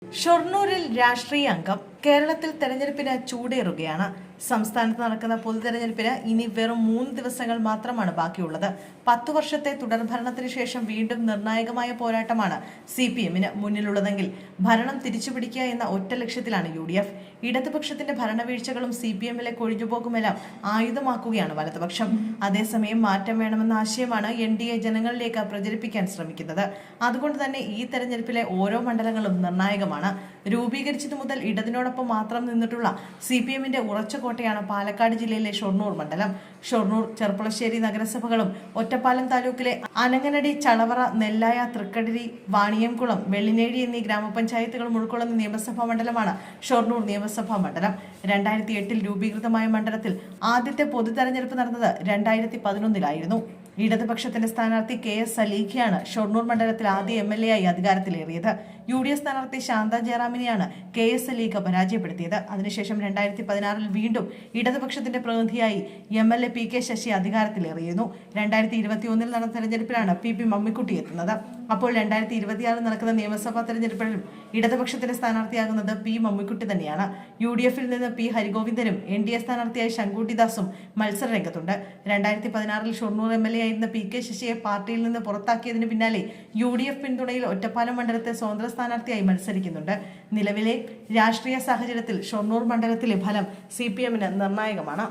ഷൊർണൂരിൽ രാഷ്ട്രീയ അംഗം കേരളത്തിൽ തെരഞ്ഞെടുപ്പിന് ചൂടേറുകയാണ്. സംസ്ഥാനത്ത് നടക്കുന്ന പൊതുതെരഞ്ഞെടുപ്പിന് ഇനി വെറും 3 ദിവസങ്ങൾ മാത്രമാണ് ബാക്കിയുള്ളത്. 10 വർഷത്തെ തുടർഭരണത്തിന് ശേഷം വീണ്ടും നിർണായകമായ പോരാട്ടമാണ് CPM-ന് മുന്നിലുള്ളതെങ്കിൽ ഭരണം തിരിച്ചുപിടിക്കുക എന്ന ഒറ്റ ലക്ഷ്യത്തിലാണ് UDF. ഇടതുപക്ഷത്തിന്റെ ഭരണവീഴ്ചകളും CPM-ലെ കൊഴിഞ്ഞുപോകുമെല്ലാം ആയുധമാക്കുകയാണ് വലതുപക്ഷം. അതേസമയം മാറ്റം വേണമെന്ന ആശയമാണ് NDA ജനങ്ങളിലേക്ക് പ്രചരിപ്പിക്കാൻ ശ്രമിക്കുന്നത്. അതുകൊണ്ട് തന്നെ ഈ തെരഞ്ഞെടുപ്പിലെ ഓരോ മണ്ഡലങ്ങളും നിർണായകമാണ്. രൂപീകരിച്ചതു മുതൽ ഇടതിനോടൊപ്പം മാത്രം നിന്നിട്ടുള്ള CPM-ന്റെ ഉറച്ച കോട്ടയാണ് പാലക്കാട് ജില്ലയിലെ ഷൊർണൂർ മണ്ഡലം. ഷൊർണൂർ, ചെർപ്പുളശ്ശേരി നഗരസഭകളും ഒറ്റപ്പാലം താലൂക്കിലെ അനങ്ങനടി, ചളവറ, നെല്ലായ, തൃക്കടിരി, വാണിയംകുളം, വെള്ളിനേഴി എന്നീ ഗ്രാമപഞ്ചായത്തുകളും ഉൾക്കൊള്ളുന്ന നിയമസഭാ മണ്ഡലമാണ് ഷൊർണൂർ നിയമസഭാ മണ്ഡലം. 2008-ൽ രൂപീകൃതമായ മണ്ഡലത്തിൽ ആദ്യത്തെ പൊതു തെരഞ്ഞെടുപ്പ് നടന്നത് 2011-ലായിരുന്നു. ഇടതുപക്ഷത്തിന്റെ സ്ഥാനാർത്ഥി KS സലീഖയാണ് ഷൊർണൂർ മണ്ഡലത്തിൽ ആദ്യ MLA ആയി അധികാരത്തിലേറിയത്. UDF സ്ഥാനാർത്ഥി ശാന്ത ജയറാമിനെയാണ് KS സലീഖ പരാജയപ്പെടുത്തിയത്. അതിനുശേഷം 2016-ൽ വീണ്ടും ഇടതുപക്ഷത്തിന്റെ പ്രതിനിധിയായി MLA PK ശശി അധികാരത്തിലേറിയിരുന്നു. 2021-ൽ നടന്ന തെരഞ്ഞെടുപ്പിലാണ് PP മമ്മിക്കുട്ടി എത്തുന്നത്. അപ്പോൾ 2026-ൽ നടക്കുന്ന നിയമസഭാ തെരഞ്ഞെടുപ്പിലും ഇടതുപക്ഷത്തിന്റെ സ്ഥാനാർത്ഥിയാകുന്നത് P മമ്മിക്കുട്ടി തന്നെയാണ്. UDF-ൽ നിന്ന് P ഹരിഗോവിന്ദനും NDA സ്ഥാനാർത്ഥിയായി ശങ്കുട്ടിദാസും മത്സര രംഗത്തുണ്ട്. 2016-ൽ ഷൊർണൂർ MLA ആയിരുന്ന PK ശശിയെ പാർട്ടിയിൽ നിന്ന് പുറത്താക്കിയതിന് പിന്നാലെ UDF പിന്തുണയിൽ ഒറ്റപ്പാലം മണ്ഡലത്തെ സ്വതന്ത്ര സ്ഥാനാർത്ഥിയായി മത്സരിക്കുന്നുണ്ട്. നിലവിലെ രാഷ്ട്രീയ സാഹചര്യത്തിൽ ഷൊർണൂർ മണ്ഡലത്തിലെ ഫലം CPM-ന് നിർണായകമാണ്.